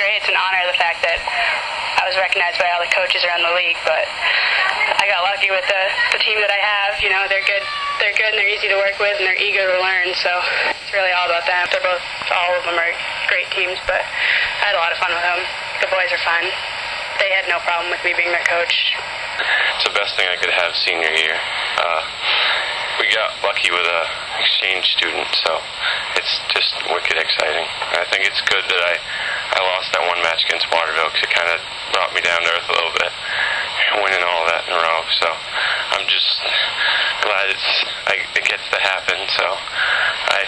great. It's an honor, the fact that I was recognized by all the coaches around the league, but I got lucky with the team that I have. You know, they're good and they're easy to work with and they're eager to learn, so it's really all about them. All of them are great teams, but I had a lot of fun with them. The boys are fun. They had no problem with me being their coach. It's the best thing I could have senior year. We got lucky with an exchange student, so it's just wicked exciting. And I think it's good that I lost that one match against Waterville because it kind of brought me down to earth a little bit, winning all that in a row. So I'm just glad it gets to happen. So I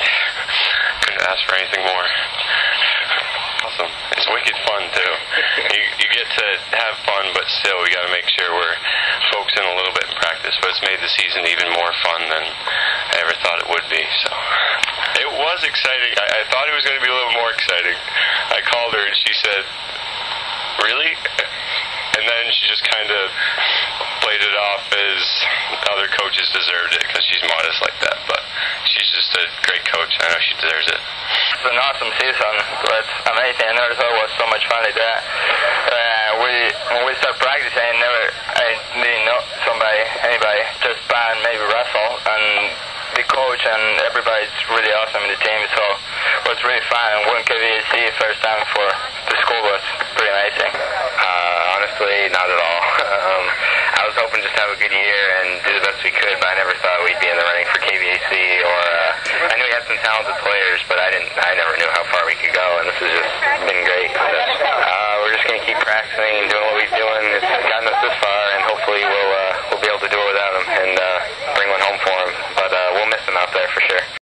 couldn't ask for anything more. Awesome. It's wicked fun too. You get to have fun, but still we got to make sure we're focusing a little bit in practice. But it's made the season even more fun than I ever thought it would be. So it was exciting. I thought it was going to be a little more exciting. I called her and she said, "Really?" And then she just kind of played it off as other coaches deserved it because she's modest like that. But she's just a great coach. I know she deserves it. It's an awesome season. It's amazing. I never thought it was so much fun like that. When we started practicing, I didn't know anybody, just band, maybe Russell, and the coach and everybody's really awesome in the team. So it was really fun. And winning KVAC first time for the school was pretty amazing. Honestly, not at all. I was hoping just to have a good year and do the best we could, but I never thought we'd be in the running for KVAC. Or I knew we had some talented players, but I never knew how far we could go, and this has just been great. We're just going to keep practicing and doing what we're doing. It's gotten us this far, and hopefully we'll be able to do it without him and bring one home for him. But we'll miss him out there for sure.